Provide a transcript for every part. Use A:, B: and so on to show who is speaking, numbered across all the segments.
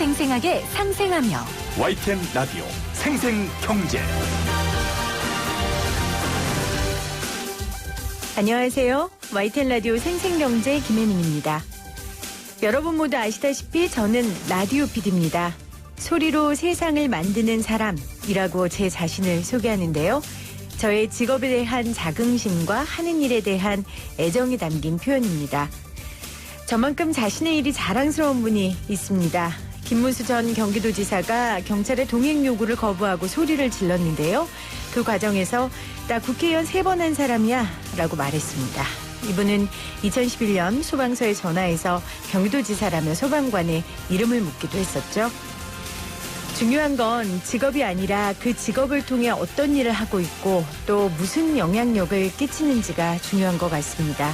A: 생생하게 상생하며
B: YTN 라디오 생생경제.
C: 안녕하세요. YTN 라디오 생생경제 김혜민입니다. 여러분 모두 아시다시피 저는 라디오 PD입니다. 소리로 세상을 만드는 사람이라고 제 자신을 소개하는데요. 저의 직업에 대한 자긍심과 하는 일에 대한 애정이 담긴 표현입니다. 저만큼 자신의 일이 자랑스러운 분이 있습니다. 김문수 전 경기도지사가 경찰의 동행 요구를 거부하고 소리를 질렀는데요. 그 과정에서 나 국회의원 3번 한 사람이야 라고 말했습니다. 이분은 2011년 소방서에 전화해서 경기도지사라며 소방관의 이름을 묻기도 했었죠. 중요한 건 직업이 아니라 그 직업을 통해 어떤 일을 하고 있고 또 무슨 영향력을 끼치는지가 중요한 것 같습니다.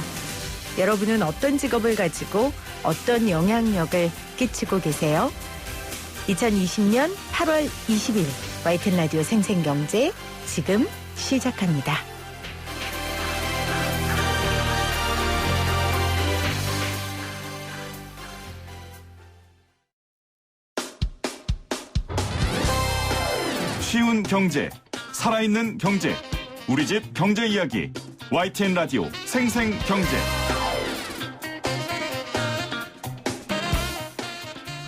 C: 여러분은 어떤 직업을 가지고 어떤 영향력을 끼치고 계세요? 2020년 8월 20일 YTN 라디오 생생경제 지금 시작합니다.
B: 쉬운 경제, 살아있는 경제, 우리 집 경제 이야기, YTN 라디오 생생경제.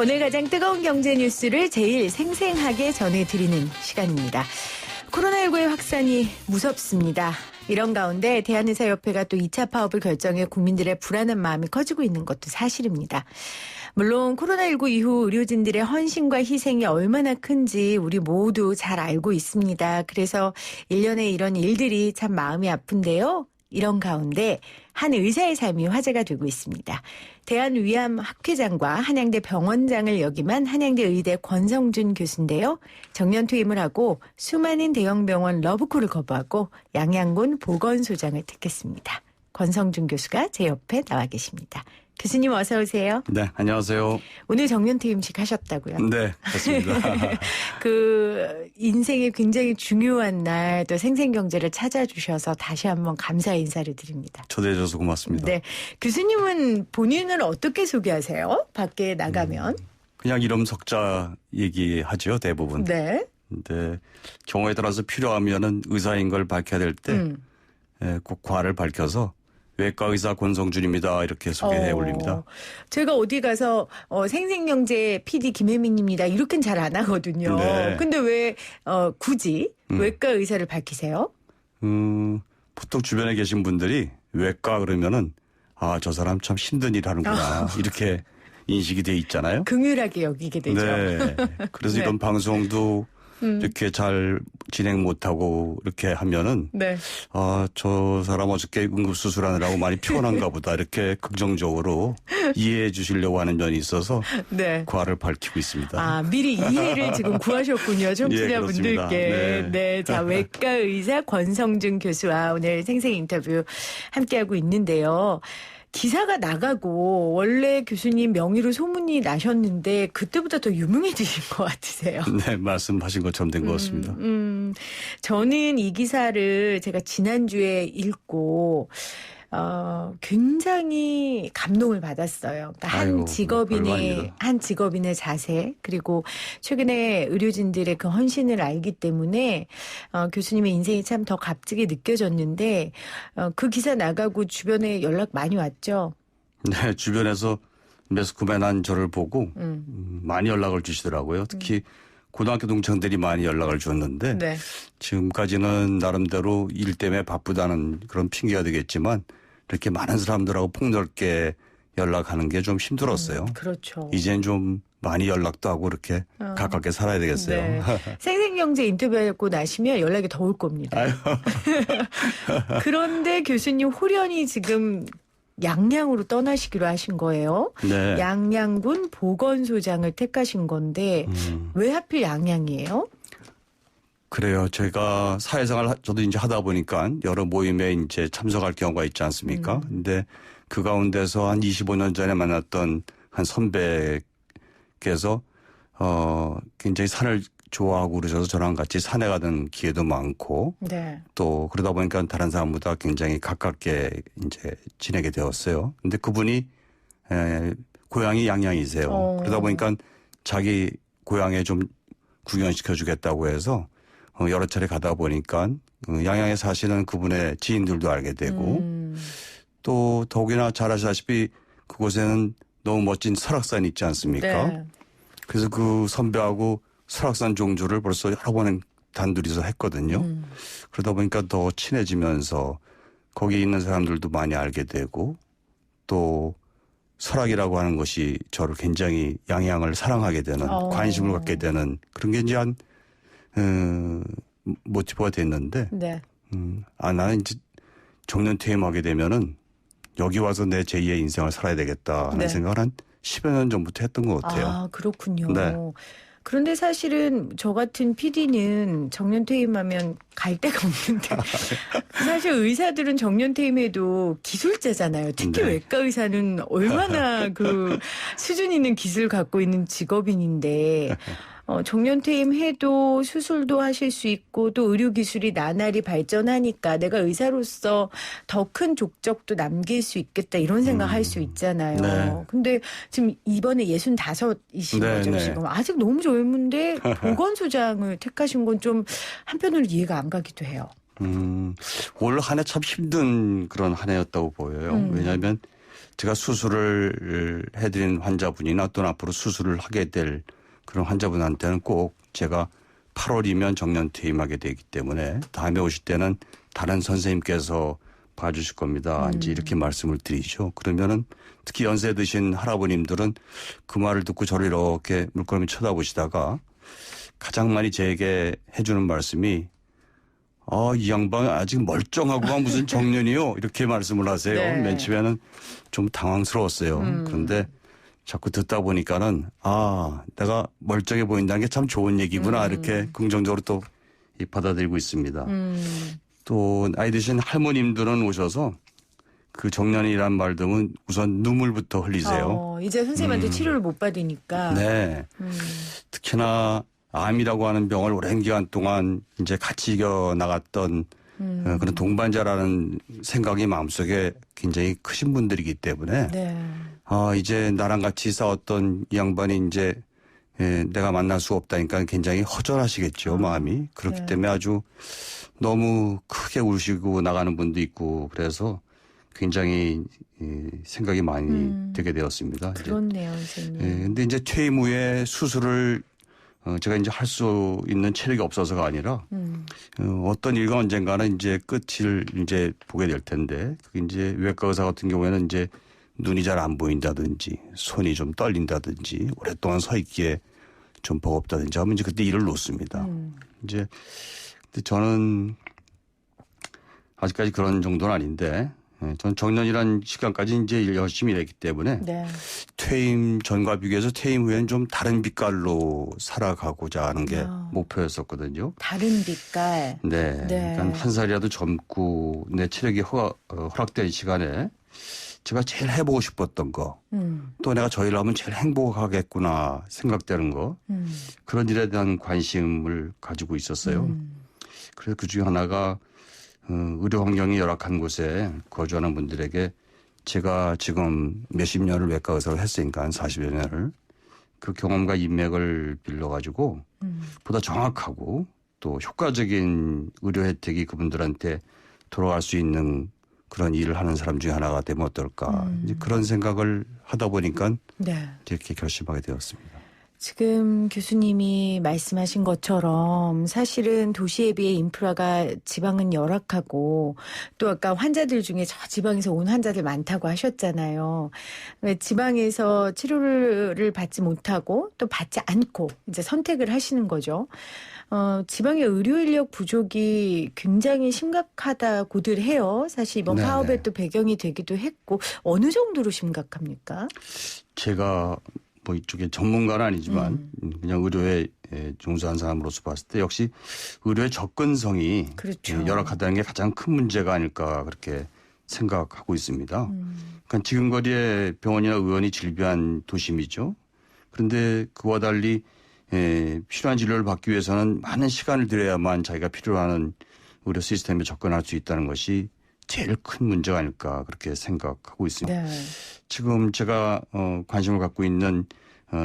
C: 오늘 가장 뜨거운 경제 뉴스를 제일 생생하게 전해드리는 시간입니다. 코로나19의 확산이 무섭습니다. 이런 가운데 대한의사협회가 또 2차 파업을 결정해 국민들의 불안한 마음이 커지고 있는 것도 사실입니다. 물론 코로나19 이후 의료진들의 헌신과 희생이 얼마나 큰지 우리 모두 잘 알고 있습니다. 그래서 1년에 이런 일들이 참 마음이 아픈데요. 이런 가운데 한 의사의 삶이 화제가 되고 있습니다. 대한위암학회장과 한양대 병원장을 역임한 한양대 의대 권성준 교수인데요. 정년 퇴임을 하고 수많은 대형병원 러브콜을 거부하고 양양군 보건소장을 택했습니다. 권성준 교수가 제 옆에 나와 계십니다. 교수님 어서 오세요.
D: 네, 안녕하세요.
C: 오늘 정년퇴임식 하셨다고요?
D: 네, 그렇습니다.
C: 그 인생의 굉장히 중요한 날 또 생생경제를 찾아주셔서 다시 한번 감사의 인사를 드립니다.
D: 초대해 주셔서 고맙습니다.
C: 네, 교수님은 본인을 어떻게 소개하세요? 밖에 나가면?
D: 그냥 이름 석자 얘기하죠, 대부분.
C: 네.
D: 근데 경우에 따라서 필요하면은 의사인 걸 밝혀야 될 때 꼭 과를 밝혀서 외과 의사 권성준입니다. 이렇게 소개해 올립니다.
C: 제가 어디 가서 생생경제 PD 김혜민입니다. 이렇게는 잘 안 하거든요.
D: 네.
C: 근데 왜 굳이 외과 의사를 밝히세요?
D: 보통 주변에 계신 분들이 외과 그러면은 저 사람 참 힘든 일 하는구나. 이렇게 인식이 돼 있잖아요.
C: 긍휼하게 여기게 되죠.
D: 네. 그래서
C: 네.
D: 이런 방송도 이렇게 잘 진행 못하고 이렇게 하면은
C: 네.
D: 저 사람 어저께 응급수술하느라고 많이 피곤한가 보다 이렇게 긍정적으로 이해해 주시려고 하는 면이 있어서
C: 네.
D: 과를 밝히고 있습니다.
C: 미리 이해를 지금 구하셨군요. 청취자분들께.
D: 예,
C: 네. 자, 외과 의사 권성준 교수와 오늘 생생 인터뷰 함께하고 있는데요. 기사가 나가고 원래 교수님 명의로 소문이 나셨는데 그때보다 더 유명해지신 것 같으세요.
D: 네, 말씀하신 것처럼 된 것 같습니다.
C: 저는 이 기사를 제가 지난주에 읽고 굉장히 감동을 받았어요. 그러니까 한 직업인의 자세 그리고 최근에 의료진들의 그 헌신을 알기 때문에 교수님의 인생이 참 더 값지게 느껴졌는데 그 기사 나가고 주변에 연락 많이 왔죠.
D: 네, 주변에서 매스컴에난 저를 보고 많이 연락을 주시더라고요. 특히 고등학교 동창들이 많이 연락을 줬는데
C: 네.
D: 지금까지는 나름대로 일 때문에 바쁘다는 그런 핑계가 되겠지만 이렇게 많은 사람들하고 폭넓게 연락하는 게 좀 힘들었어요.
C: 그렇죠.
D: 이젠 좀 많이 연락도 하고 이렇게 가깝게 살아야 되겠어요.
C: 네. 생생경제 인터뷰하고 나시면 연락이 더 올 겁니다. 그런데 교수님 홀연히 지금 양양으로 떠나시기로 하신 거예요.
D: 네.
C: 양양군 보건소장을 택하신 건데 왜 하필 양양이에요?
D: 그래요. 제가 사회생활 저도 이제 하다 보니까 여러 모임에 이제 참석할 경우가 있지 않습니까? 근데 그 가운데서 한 25년 전에 만났던 한 선배께서 굉장히 산을 좋아하고 그러셔서 저랑 같이 산에 가는 기회도 많고
C: 네.
D: 또 그러다 보니까 다른 사람보다 굉장히 가깝게 이제 지내게 되었어요. 근데 그분이 고향이 양양이세요. 그러다 보니까 자기 고향에 좀 구경시켜 주겠다고 해서 여러 차례 가다 보니까 양양에 사시는 그분의 지인들도 알게 되고 또 더욱이나 잘 아시다시피 그곳에는 너무 멋진 설악산이 있지 않습니까?
C: 네.
D: 그래서 그 선배하고 설악산 종주를 벌써 여러 번 단둘이서 했거든요. 그러다 보니까 더 친해지면서 거기 있는 사람들도 많이 알게 되고 또 설악이라고 하는 것이 저를 굉장히 양양을 사랑하게 되는 관심을 갖게 되는 그런 게 이제 한 모티브가 됐는데
C: 네.
D: 나는 이제 정년 퇴임하게 되면은 여기 와서 내 제2의 인생을 살아야 되겠다 하는
C: 네.
D: 생각을 한 10여 년 전부터 했던 것 같아요.
C: 아, 그렇군요.
D: 네.
C: 그런데 사실은 저 같은 PD는 정년 퇴임하면 갈 데가 없는데 사실 의사들은 정년 퇴임해도 기술자잖아요. 특히
D: 네.
C: 외과 의사는 얼마나 그 수준 있는 기술을 갖고 있는 직업인인데 정년 퇴임해도 수술도 하실 수 있고 또 의료기술이 나날이 발전하니까 내가 의사로서 더 큰 족적도 남길 수 있겠다 이런 생각할 수 있잖아요.
D: 네.
C: 근데 지금 이번에 65이신
D: 네,
C: 거죠
D: 네.
C: 지금. 아직 너무 젊은데 보건소장을 택하신 건 좀 한편으로 이해가 안 가기도 해요.
D: 올 한 해 참 힘든 그런 한 해였다고 보여요. 왜냐하면 제가 수술을 해드린 환자분이나 또는 앞으로 수술을 하게 될 그런 환자분한테는 꼭 제가 8월이면 정년 퇴임하게 되기 때문에 다음에 오실 때는 다른 선생님께서 봐주실 겁니다. 이제 이렇게 말씀을 드리죠. 그러면은 특히 연세 드신 할아버님들은 그 말을 듣고 저를 이렇게 물끄러미 쳐다보시다가 가장 많이 제게 해주는 말씀이 이 양반 아직 멀쩡하고만 무슨 정년이요? 이렇게 말씀을 하세요.
C: 네.
D: 맨 처음에는 좀 당황스러웠어요. 그런데 자꾸 듣다 보니까는 내가 멀쩡해 보인다는 게 참 좋은 얘기구나 이렇게 긍정적으로 또 받아들이고 있습니다. 또 나이 드신 할머님들은 오셔서 그 정년이란 말 들으면 우선 눈물부터 흘리세요.
C: 이제 선생님한테 치료를 못 받으니까.
D: 네. 특히나 암이라고 하는 병을 오랜 기간 동안 이제 같이 이겨나갔던 그런 동반자라는 생각이 마음속에 굉장히 크신 분들이기 때문에
C: 네.
D: 이제 나랑 같이 싸웠던 이 양반이 이제 내가 만날 수 없다니까 굉장히 허전하시겠죠, 마음이. 그렇기
C: 네.
D: 때문에 아주 너무 크게 우시고 나가는 분도 있고 그래서 굉장히 생각이 많이 되게 되었습니다.
C: 그렇네요, 선생님.
D: 근데 이제 퇴임 후에 수술을 제가 이제 할 수 있는 체력이 없어서가 아니라 어떤 일과 언젠가는 이제 끝을 이제 보게 될 텐데 그게 이제 외과 의사 같은 경우에는 이제 눈이 잘 안 보인다든지 손이 좀 떨린다든지 오랫동안 서 있기에 좀 버겁다든지 하면 이제 그때 일을 놓습니다. 이제 근데 저는 아직까지 그런 정도는 아닌데 저는 정년이란 시간까지 이제 일 열심히 일했기 때문에
C: 네.
D: 퇴임 전과 비교해서 퇴임 후에는 좀 다른 빛깔로 살아가고자 하는 게 목표였었거든요.
C: 다른 빛깔.
D: 네.
C: 네.
D: 그러니까 한 살이라도 젊고 내 체력이 허락된 시간에 제가 제일 해보고 싶었던 거, 또 내가 저 일을 하면 제일 행복하겠구나 생각되는 거, 그런 일에 대한 관심을 가지고 있었어요. 그래서 그 중에 하나가 의료 환경이 열악한 곳에 거주하는 분들에게 제가 지금 몇십 년을 외과 의사를 했으니까 한 40여 년을 그 경험과 인맥을 빌려가지고 보다 정확하고 또 효과적인 의료 혜택이 그분들한테 돌아갈 수 있는 그런 일을 하는 사람 중에 하나가 되면 어떨까. 이제 그런 생각을 하다 보니까
C: 네.
D: 이렇게 결심하게 되었습니다.
C: 지금 교수님이 말씀하신 것처럼 사실은 도시에 비해 인프라가 지방은 열악하고 또 아까 환자들 중에 저 지방에서 온 환자들 많다고 하셨잖아요. 지방에서 치료를 받지 못하고 또 받지 않고 이제 선택을 하시는 거죠. 지방의 의료 인력 부족이 굉장히 심각하다고들 해요. 사실 이번
D: 네네.
C: 파업의 또 배경이 되기도 했고 어느 정도로 심각합니까?
D: 제가 뭐 이쪽에 전문가는 아니지만 그냥 의료에 종사한 사람으로서 봤을 때 역시 의료의 접근성이
C: 그렇죠.
D: 열악하다는 게 가장 큰 문제가 아닐까 그렇게 생각하고 있습니다. 그러니까 지금 거리에 병원이나 의원이 질비한 도심이죠. 그런데 그와 달리 필요한 진료를 받기 위해서는 많은 시간을 들여야만 자기가 필요로 하는 의료 시스템에 접근할 수 있다는 것이 제일 큰 문제가 아닐까 그렇게 생각하고 있습니다.
C: 네.
D: 지금 제가 관심을 갖고 있는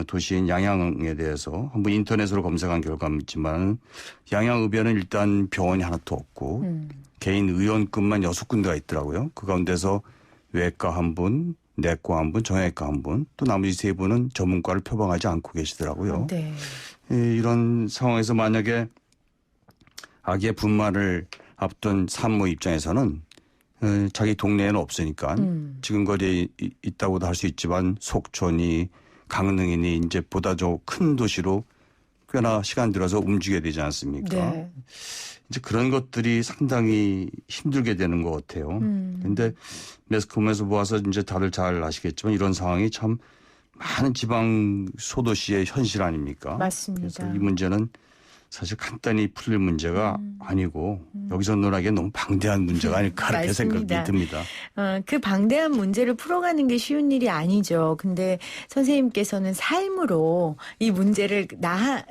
D: 도시인 양양에 대해서 한번 인터넷으로 검색한 결과지만 양양읍에는 일단 병원이 하나도 없고 개인 의원급만 6군데가 있더라고요. 그 가운데서 외과 1분, 내과 1분, 정형외과 1분, 또 나머지 3분은 전문과를 표방하지 않고 계시더라고요.
C: 네.
D: 이런 상황에서 만약에 아기의 분만을 앞둔 산모 입장에서는 자기 동네에는 없으니까 지금 거리에 있다고도 할 수 있지만 속초니 강릉이니 이제 보다 더 큰 도시로 꽤나 시간 들어서 움직여야 되지 않습니까?
C: 네.
D: 이제 그런 것들이 상당히 힘들게 되는 것 같아요. 그런데 매스컴에서 보아서 이제 다들 잘 아시겠지만 이런 상황이 참 많은 지방 소도시의 현실 아닙니까?
C: 맞습니다.
D: 그래서 이 문제는 사실 간단히 풀릴 문제가 아니고 여기서 논하기엔 너무 방대한 문제가 아닐까 이렇게 생각이 듭니다.
C: 그 방대한 문제를 풀어가는 게 쉬운 일이 아니죠. 근데 선생님께서는 삶으로 이 문제를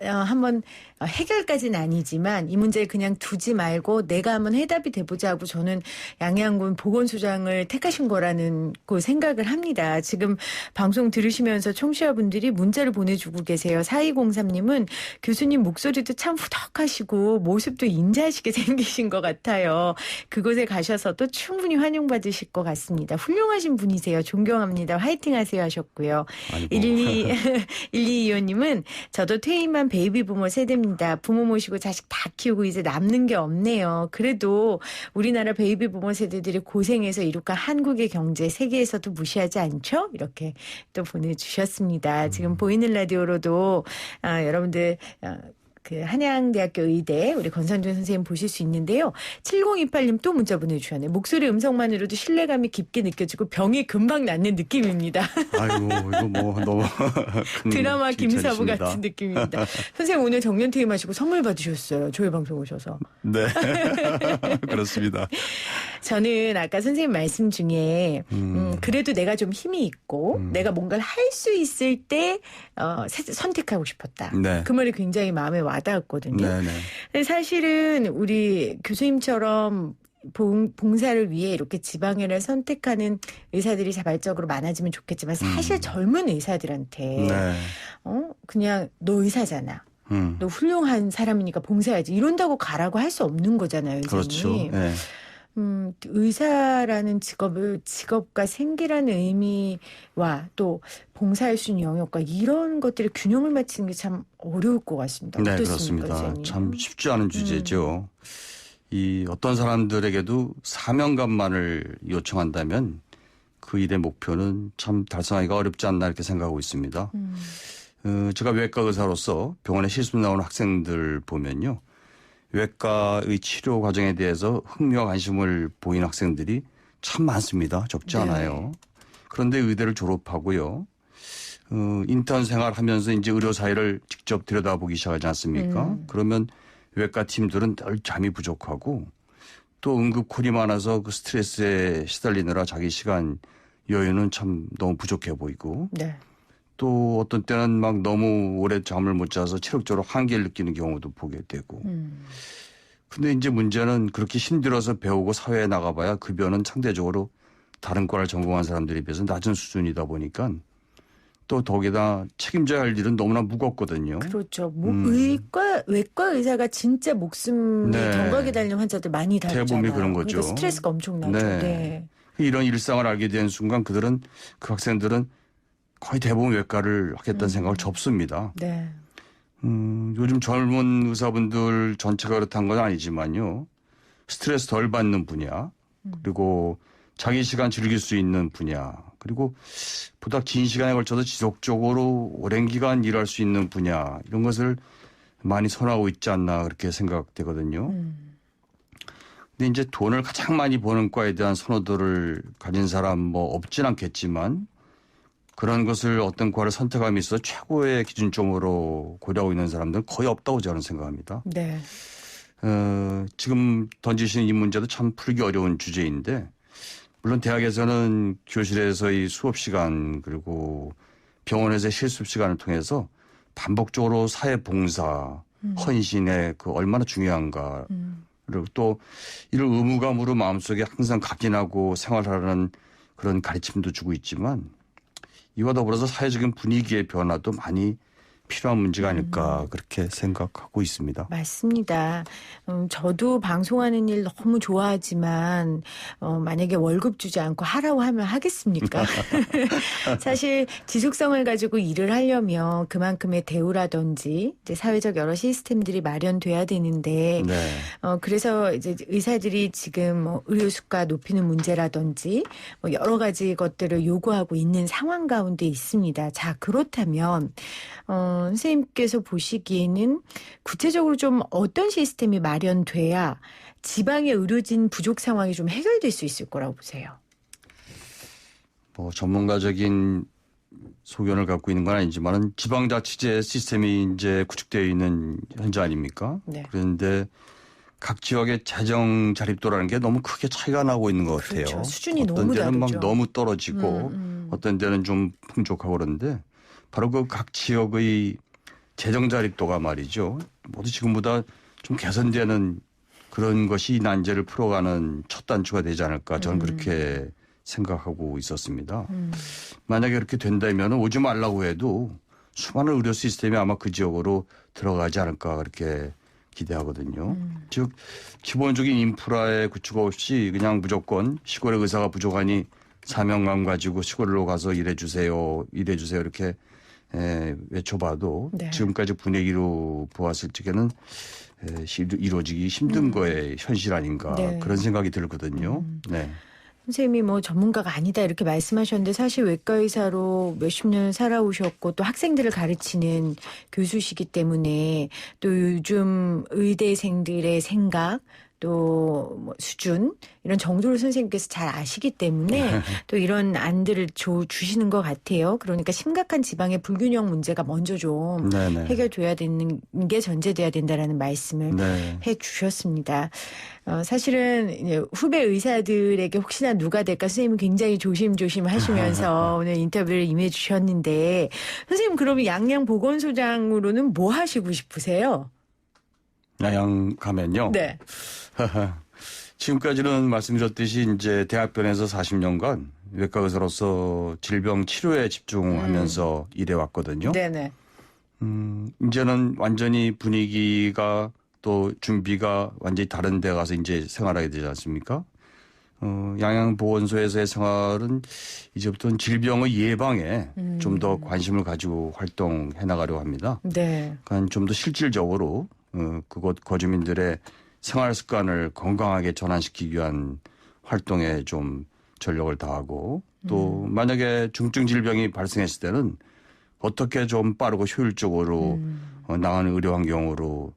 C: 한번 해결까지는 아니지만 이 문제를 그냥 두지 말고 내가 한번 해답이 돼보자 하고 저는 양양군 보건소장을 택하신 거라는 그 생각을 합니다. 지금 방송 들으시면서 청취자분들이 문자를 보내주고 계세요. 4203님은 교수님 목소리도 참 후덕하시고 모습도 인자하시게 생기신 것 같아요. 그곳에 가셔서도 충분히 환영받으실 것 같습니다. 훌륭하신 분이세요. 존경합니다. 화이팅 하세요 하셨고요. 1225님은 저도 퇴임한 베이비 부모 세대입니다. 부모 모시고 자식 다 키우고 이제 남는 게 없네요. 그래도 우리나라 베이비 부모 세대들이 고생해서 이룩한 한국의 경제 세계에서도 무시하지 않죠? 이렇게 또 보내주셨습니다. 지금 보이는 라디오로도 여러분들 그 한양대학교 의대 우리 권상준 선생님 보실 수 있는데요. 7028님 또 문자 보내주셨네요. 목소리 음성만으로도 신뢰감이 깊게 느껴지고 병이 금방 낫는 느낌입니다.
D: 아이고 이거 뭐 너무 큰
C: 드라마 김사부
D: 칭찬이십니다.
C: 같은 느낌입니다. 선생님 오늘 정년퇴임하시고 선물 받으셨어요. 저희 방송 오셔서.
D: 네. 그렇습니다.
C: 저는 아까 선생님 말씀 중에 그래도 내가 좀 힘이 있고 내가 뭔가를 할 수 있을 때 선택하고 싶었다.
D: 네.
C: 그 말이 굉장히 마음에 와닿았거든요.
D: 네네.
C: 근데 사실은 우리 교수님처럼 봉사를 위해 이렇게 지방의를 선택하는 의사들이 자발적으로 많아지면 좋겠지만 사실 젊은 의사들한테
D: 네.
C: 그냥 너 의사잖아. 너 훌륭한 사람이니까 봉사해야지. 이런다고 가라고 할 수 없는 거잖아요. 의사님.
D: 그렇죠. 네.
C: 의사라는 직업과 생계라는 의미와 또 봉사할 수 있는 영역과 이런 것들의 균형을 맞추는 게 참 어려울 것 같습니다.
D: 네,
C: 어떻습니까,
D: 그렇습니다.
C: 선생님?
D: 참 쉽지 않은 주제죠. 이 어떤 사람들에게도 사명감만을 요청한다면 그 일의 목표는 참 달성하기가 어렵지 않나 이렇게 생각하고 있습니다. 제가 외과 의사로서 병원에 실습 나오는 학생들 보면요. 외과의 치료 과정에 대해서 흥미와 관심을 보이는 학생들이 참 많습니다. 적지 않아요. 그런데 의대를 졸업하고요. 인턴 생활하면서 이제 의료 사회를 직접 들여다보기 시작하지 않습니까? 그러면 외과 팀들은 늘 잠이 부족하고 또 응급콜이 많아서 그 스트레스에 시달리느라 자기 시간 여유는 참 너무 부족해 보이고
C: 네.
D: 또 어떤 때는 막 너무 오래 잠을 못 자서 체력적으로 한계를 느끼는 경우도 보게 되고. 근데 이제 문제는 그렇게 힘들어서 배우고 사회에 나가봐야 급여는 상대적으로 다른 과를 전공한 사람들에 비해서 낮은 수준이다 보니까 또 더기다 책임져야 할 일은 너무나 무겁거든요.
C: 그렇죠. 외과 의사가 진짜 목숨이
D: 네.
C: 덩각에 달린 환자들 많이 다루잖아요.
D: 대부분이 그런 거죠.
C: 그러니까 스트레스가 엄청나죠.
D: 네.
C: 네.
D: 이런 일상을 알게 된 순간 그 학생들은 거의 대부분 외과를 하겠다는 생각을 접습니다.
C: 네.
D: 요즘 젊은 의사분들 전체가 그렇다는 건 아니지만요. 스트레스 덜 받는 분야, 그리고 자기 시간 즐길 수 있는 분야, 그리고 보다 긴 시간에 걸쳐서 지속적으로 오랜 기간 일할 수 있는 분야, 이런 것을 많이 선호하고 있지 않나 그렇게 생각되거든요. 근데 이제 돈을 가장 많이 버는 과에 대한 선호도를 가진 사람 뭐 없진 않겠지만 그런 것을 어떤 과를 선택함에 있어서 최고의 기준점으로 고려하고 있는 사람들은 거의 없다고 저는 생각합니다.
C: 네.
D: 지금 던지시는 이 문제도 참 풀기 어려운 주제인데 물론 대학에서는 교실에서의 수업 시간 그리고 병원에서의 실습 시간을 통해서 반복적으로 사회 봉사, 헌신에 그 얼마나 중요한가 그리고 또 이를 의무감으로 마음속에 항상 각인하고 생활하라는 그런 가르침도 주고 있지만 이와 더불어서 사회적인 분위기의 변화도 많이 필요한 문제가 아닐까 그렇게 생각하고 있습니다.
C: 맞습니다. 저도 방송하는 일 너무 좋아하지만 만약에 월급 주지 않고 하라고 하면 하겠습니까? 사실 지속성을 가지고 일을 하려면 그만큼의 대우라든지 이제 사회적 여러 시스템들이 마련돼야 되는데
D: 네.
C: 그래서 이제 의사들이 지금 뭐 의료 수가 높이는 문제라든지 뭐 여러 가지 것들을 요구하고 있는 상황 가운데 있습니다. 자, 그렇다면 선생님께서 보시기에는 구체적으로 좀 어떤 시스템이 마련돼야 지방의 의료진 부족 상황이 좀 해결될 수 있을 거라고 보세요?
D: 뭐 전문가적인 소견을 갖고 있는 건 아니지만은 지방자치제 시스템이 이제 구축되어 있는 현재 아닙니까?
C: 네.
D: 그런데 각 지역의 재정 자립도라는 게 너무 크게 차이가 나고 있는 것 같아요.
C: 그렇죠. 수준이
D: 어떤
C: 너무
D: 데는
C: 다르죠.
D: 막 너무 떨어지고 어떤 데는 좀 풍족하고 그런데 바로 그 각 지역의 재정 자립도가 말이죠. 모두 지금보다 좀 개선되는 그런 것이 이 난제를 풀어가는 첫 단추가 되지 않을까 저는 그렇게 생각하고 있었습니다. 만약에 그렇게 된다면 오지 말라고 해도 수많은 의료 시스템이 아마 그 지역으로 들어가지 않을까 그렇게 기대하거든요. 즉 기본적인 인프라의 구축 없이 그냥 무조건 시골의 의사가 부족하니 사명감 가지고 시골로 가서 일해주세요 이렇게 외쳐봐도
C: 네.
D: 지금까지 분위기로 보았을 적에는 이루어지기 힘든 거의 현실 아닌가
C: 네.
D: 그런 생각이 들거든요. 네.
C: 선생님이 뭐 전문가가 아니다 이렇게 말씀하셨는데 사실 외과 의사로 몇십 년 살아오셨고 또 학생들을 가르치는 교수시기 때문에 또 요즘 의대생들의 생각 또 뭐 수준 이런 정도를 선생님께서 잘 아시기 때문에 또 이런 안들을 주시는 것 같아요. 그러니까 심각한 지방의 불균형 문제가 먼저 좀
D: 네네.
C: 해결돼야 되는 게 전제돼야 된다라는 말씀을
D: 네.
C: 해 주셨습니다. 사실은 이제 후배 의사들에게 혹시나 누가 될까 선생님은 굉장히 조심조심 하시면서 오늘 인터뷰를 임해 주셨는데 선생님 그러면 양양 보건소장으로는 뭐 하시고 싶으세요?
D: 양양 가면요.
C: 네.
D: 지금까지는 말씀드렸듯이 이제 대학병원에서 40년간 외과 의사로서 질병 치료에 집중하면서 일해왔거든요.
C: 네네.
D: 이제는 완전히 분위기가 또 준비가 완전히 다른 데 가서 이제 생활하게 되지 않습니까? 양양보건소에서의 생활은 이제부터는 질병의 예방에 좀 더 관심을 가지고 활동해 나가려고 합니다.
C: 네.
D: 그러니까 좀 더 실질적으로 그곳 거주민들의 생활 습관을 건강하게 전환시키기 위한 활동에 좀 전력을 다하고 또 만약에 중증 질병이 발생했을 때는 어떻게 좀 빠르고 효율적으로 나가는 의료 환경으로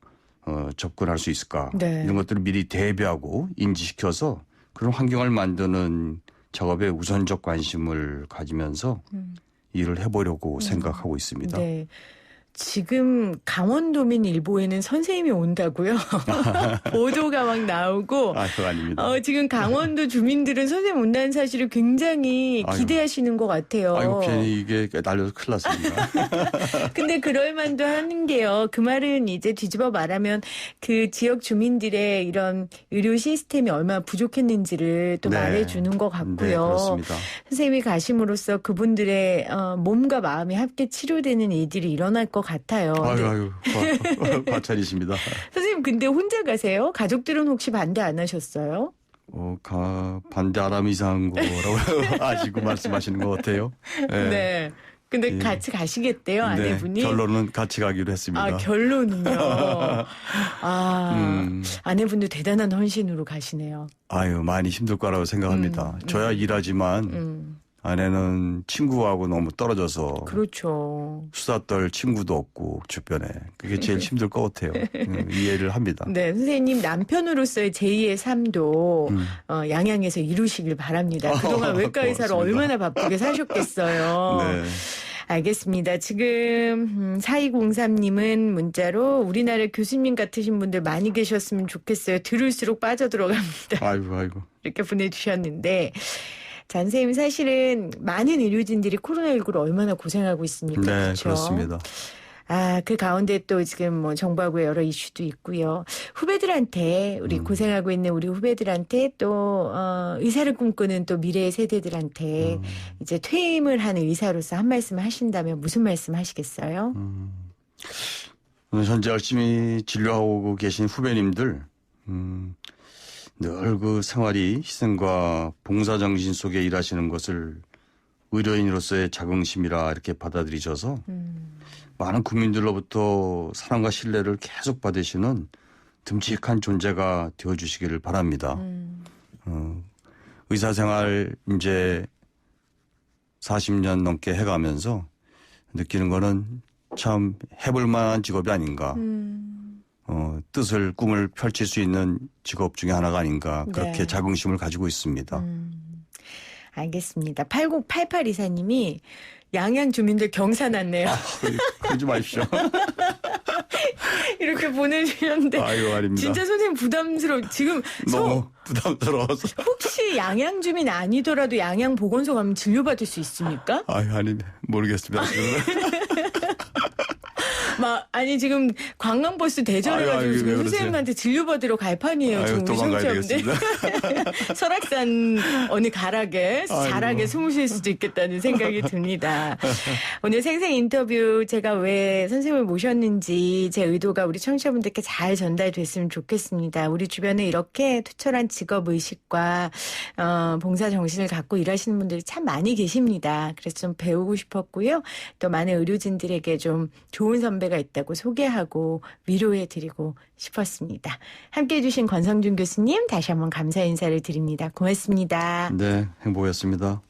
D: 접근할 수 있을까
C: 네.
D: 이런 것들을 미리 대비하고 인지시켜서 그런 환경을 만드는 작업에 우선적 관심을 가지면서 일을 해보려고 생각하고 있습니다.
C: 네. 지금 강원도민 일보에는 선생님이 온다고요? 보도가 막 나오고.
D: 그거 아닙니다.
C: 지금 강원도 주민들은 선생님 온다는 사실을 굉장히 기대하시는 것 같아요.
D: 아이고, 괜히 이게 날려서 큰일 났습니다.
C: 근데 그럴 만도 하는 게요. 그 말은 이제 뒤집어 말하면 그 지역 주민들의 이런 의료 시스템이 얼마나 부족했는지를 또
D: 네.
C: 말해주는 것 같고요.
D: 네, 그렇습니다.
C: 선생님이 가심으로써 그분들의 몸과 마음이 함께 치료되는 일들이 일어날 것 같아요.
D: 아유, 과찬이십니다.
C: 선생님 근데 혼자 가세요? 가족들은 혹시 반대 안 하셨어요?
D: 반대 안 하면 이상한 거라고 아시고 말씀하시는 것 같아요.
C: 네. 근데
D: 예.
C: 같이 가시겠대요, 아내분이?
D: 네, 결론은 같이 가기로 했습니다.
C: 결론은요. 아내분도 대단한 헌신으로 가시네요.
D: 많이 힘들 거라고 생각합니다. 저야 일하지만 아내는 친구하고 너무 떨어져서
C: 그렇죠.
D: 수다 떨 친구도 없고 주변에 그게 제일 힘들 것 같아요. 이해를 합니다.
C: 네, 선생님 남편으로서의 제2의 삶도 양양에서 이루시길 바랍니다. 그동안 외과 의사로 얼마나 바쁘게 사셨겠어요.
D: 네.
C: 알겠습니다. 지금 4203님은 문자로 우리나라 교수님 같으신 분들 많이 계셨으면 좋겠어요. 들을수록 빠져들어갑니다.
D: 아이고.
C: 이렇게 보내주셨는데 자, 선생님 사실은 많은 의료진들이 코로나19로 얼마나 고생하고 있습니까?
D: 네,
C: 그렇죠?
D: 그렇습니다.
C: 그 가운데 또 지금 뭐 정부하고 여러 이슈도 있고요. 후배들한테 우리 고생하고 있는 우리 후배들한테 또 의사를 꿈꾸는 또 미래의 세대들한테 이제 퇴임을 한 의사로서 한 말씀 하신다면 무슨 말씀 하시겠어요?
D: 현재 열심히 진료하고 계신 후배님들 늘 그 생활이 희생과 봉사정신 속에 일하시는 것을 의료인으로서의 자긍심이라 이렇게 받아들이셔서 많은 국민들로부터 사랑과 신뢰를 계속 받으시는 듬직한 존재가 되어주시기를 바랍니다. 의사생활 이제 40년 넘게 해가면서 느끼는 거는 참 해볼 만한 직업이 아닌가. 뜻을 꿈을 펼칠 수 있는 직업 중에 하나가 아닌가. 그렇게
C: 네.
D: 자긍심을 가지고 있습니다.
C: 알겠습니다. 8088 이사님이 양양 주민들 경사났네요.
D: 그러지 마십시오.
C: 이렇게 보내주셨는데
D: 아이고 아닙니다.
C: 진짜 선생님 부담스러워. 지금
D: 너무 부담스러워서.
C: 혹시 양양 주민 아니더라도 양양 보건소 가면 진료받을 수 있습니까?
D: 아니 모르겠습니다.
C: 아니 지금 관광버스 대절해가지고
D: 아유,
C: 지금
D: 왜 그러세요?
C: 선생님한테 진료받으러 갈 판이에요.
D: 아유,
C: 지금 우리
D: 도망가야
C: 청취자분들. 설악산 어느 가락에 잘하게 숨으실 수도 있겠다는 생각이 듭니다. 오늘 생생 인터뷰 제가 왜 선생님을 모셨는지 제 의도가 우리 청취자분들께 잘 전달됐으면 좋겠습니다. 우리 주변에 이렇게 투철한 직업의식과 봉사정신을 갖고 일하시는 분들이 참 많이 계십니다. 그래서 좀 배우고 싶었고요. 또 많은 의료진들에게 좀 좋은 선배가 있다고 소개하고 위로해드리고 싶었습니다. 함께해 주신 권성준 교수님 다시 한번 감사 인사를 드립니다. 고맙습니다.
D: 네, 행복했습니다.